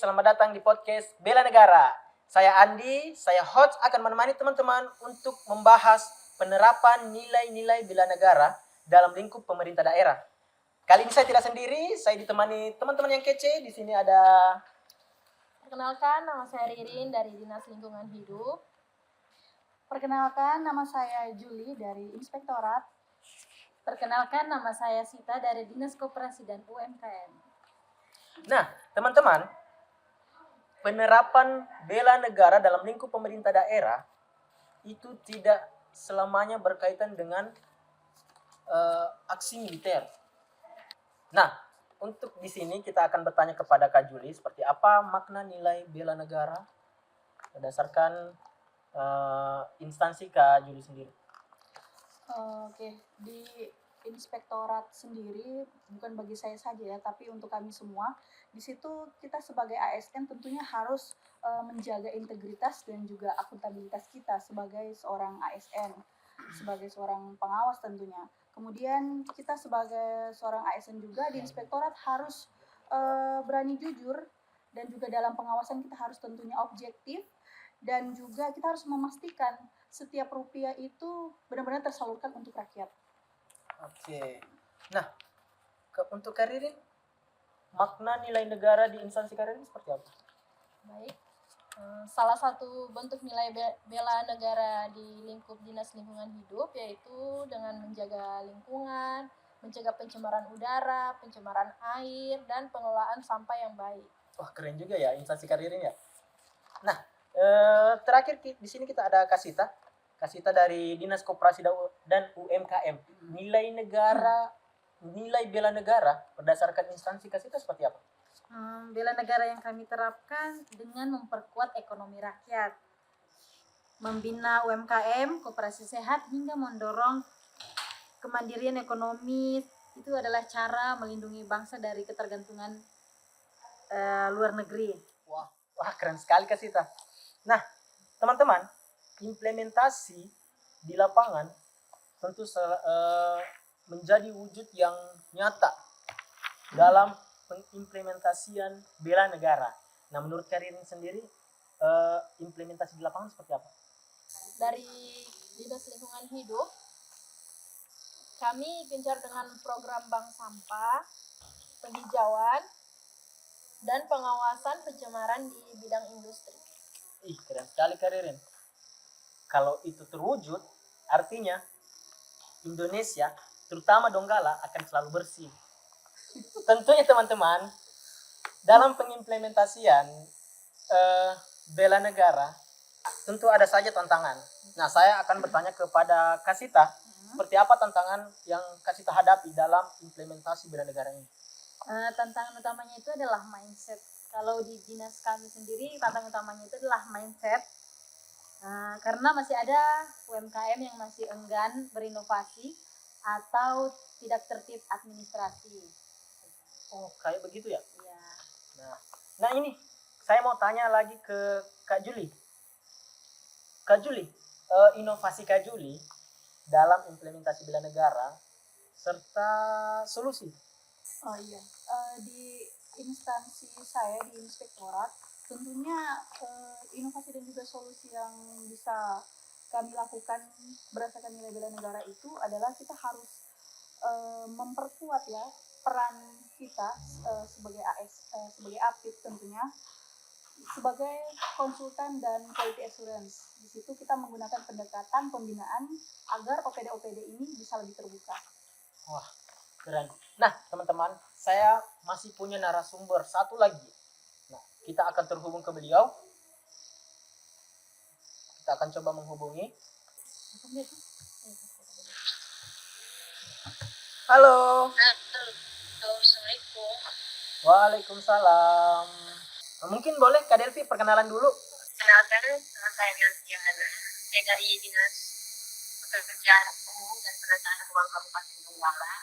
selamat datang di podcast Bela Negara. Saya Andi, saya host akan menemani teman-teman untuk membahas penerapan nilai-nilai bela negara dalam lingkup pemerintah daerah. Kali ini saya tidak sendiri, saya ditemani teman-teman yang kece. Di sini ada... Perkenalkan, nama saya Ririn dari Dinas Lingkungan Hidup. Perkenalkan, nama saya Juli dari Inspektorat. Perkenalkan, nama saya Sita dari Dinas Koperasi dan UMKM. Nah, teman-teman, penerapan bela negara dalam lingkup pemerintah daerah itu tidak selamanya berkaitan dengan aksi militer. Nah, untuk di sini kita akan bertanya kepada Kak Juli seperti apa makna nilai bela negara berdasarkan instansi Kak Juli sendiri. Oke, di Inspektorat sendiri bukan bagi saya saja ya, tapi untuk kami semua. Di situ kita sebagai ASN tentunya harus menjaga integritas dan juga akuntabilitas kita sebagai seorang ASN, sebagai seorang pengawas tentunya. Kemudian kita sebagai seorang ASN juga di Inspektorat harus berani jujur, dan juga dalam pengawasan kita harus tentunya objektif, dan juga kita harus memastikan setiap rupiah itu benar-benar tersalurkan untuk rakyat. Oke. Nah, untuk Karirin, makna nilai negara di instansi Karirin seperti apa? Baik, salah satu bentuk nilai bela negara di lingkup Dinas Lingkungan Hidup yaitu dengan menjaga lingkungan, mencegah pencemaran udara, pencemaran air, dan pengelolaan sampah yang baik. Wah, keren juga ya instansi Karirin ya. Nah, terakhir di sini kita ada Kasita dari Dinas Koperasi dan UMKM. Nilai negara, nilai bela negara berdasarkan instansi Kasita seperti apa? Bela negara yang kami terapkan dengan memperkuat ekonomi rakyat, membina UMKM, koperasi sehat, hingga mendorong kemandirian ekonomi. Itu adalah cara melindungi bangsa dari ketergantungan luar negeri. Wah, keren sekali Kasita. Nah, teman-teman, implementasi di lapangan tentu menjadi wujud yang nyata dalam pengimplementasian bela negara. Nah, menurut Karirin sendiri, implementasi di lapangan seperti apa? Dari Dinas Lingkungan Hidup, kami gencar dengan program bank sampah, penghijauan, dan pengawasan pencemaran di bidang industri. Keren sekali Karirin. Kalau itu terwujud, artinya Indonesia, terutama Donggala, akan selalu bersih. Tentunya teman-teman, dalam pengimplementasian bela negara, tentu ada saja tantangan. Nah, saya akan bertanya kepada Kasita, seperti apa tantangan yang Kasita hadapi dalam implementasi bela negara ini? Tantangan utamanya itu adalah mindset. Kalau di dinas kami sendiri, tantangan utamanya itu adalah mindset. Karena masih ada UMKM yang masih enggan berinovasi atau tidak tertib administrasi. Oh, kayak begitu ya? Ya. Nah ini saya mau tanya lagi ke Kak Juli. Kak Juli, inovasi Kak Juli dalam implementasi bela negara serta solusi. Oh iya, di instansi saya di Inspektorat tentunya inovasi dan juga solusi yang bisa kami lakukan berdasarkan nilai bela negara itu adalah kita harus memperkuat ya peran kita sebagai sebagai APIP tentunya, sebagai konsultan dan quality assurance. Di situ kita menggunakan pendekatan pembinaan agar OPD-OPD ini bisa lebih terbuka. Wah, keren. Nah, teman-teman, saya masih punya narasumber satu lagi. Nah, kita akan terhubung ke beliau. Kita akan coba menghubungi. Halo. Assalamualaikum. Waalaikumsalam. Mungkin boleh Kak Delvi perkenalan dulu. Kenalkan, nama saya Delviana. Saya dari Dinas Pekerjaan Umum dan Penataan Ruang Kabupaten Donggala.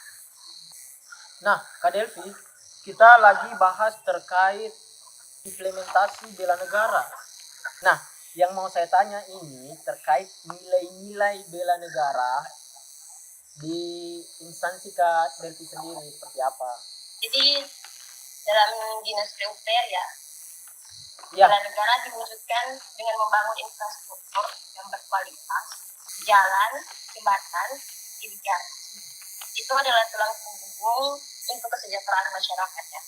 Nah, Kak Delvi, kita lagi bahas terkait implementasi bela negara. Nah, yang mau saya tanya ini terkait nilai-nilai bela negara di instansi Kak Delvi sendiri seperti apa? Jadi dalam dinas PUPR ya, Ya, Bela negara diwujudkan dengan membangun infrastruktur yang berkualitas, jalan, jembatan, irigasi. Itu adalah tulang punggung untuk kesejahteraan masyarakat ya.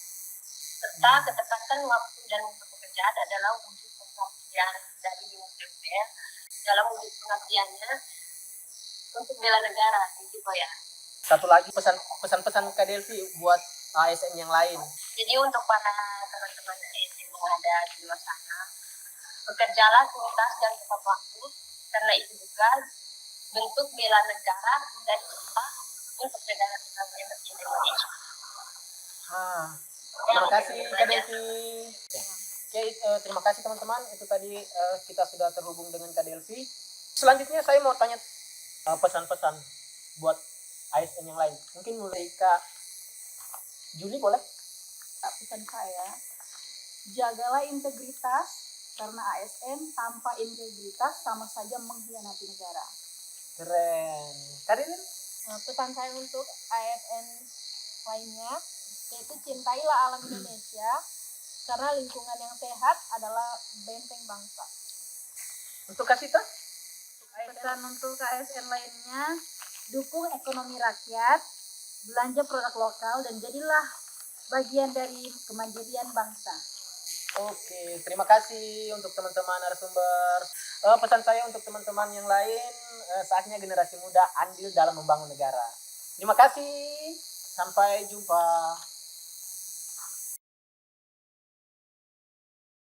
Serta ketepatan waktu dan mutu pekerjaan adalah wujud pengabdian dari dinas PUPR dalam wujud pengabdiannya untuk bela negara gitu ya. satu lagi pesan-pesan Kak Delvi buat ASN yang lain. Jadi untuk para teman-teman ASN yang ada di luar sana, bekerjalah tuntas dan tepat waktu, karena itu juga bentuk bela negara dan kita untuk negara kita yang tercinta Indonesia. Terima kasih Kak Delvi. Oke, terima kasih teman-teman. Itu tadi kita sudah terhubung dengan Kak Delvi. Selanjutnya saya mau tanya pesan-pesan buat ASN yang lain. Mungkin mulai Kak Juli boleh? Pesan saya, jagalah integritas, karena ASN tanpa integritas sama saja mengkhianati negara. Keren. Karin? Pesan saya untuk ASN lainnya yaitu cintailah alam Indonesia karena lingkungan yang sehat adalah benteng bangsa. Untuk Kasita? Pesan untuk ASN lainnya, dukung ekonomi rakyat, belanja produk lokal, dan jadilah bagian dari kemandirian bangsa. Oke, terima kasih untuk teman-teman narasumber. Pesan saya untuk teman-teman yang lain, saatnya generasi muda andil dalam membangun negara. Terima kasih, sampai jumpa.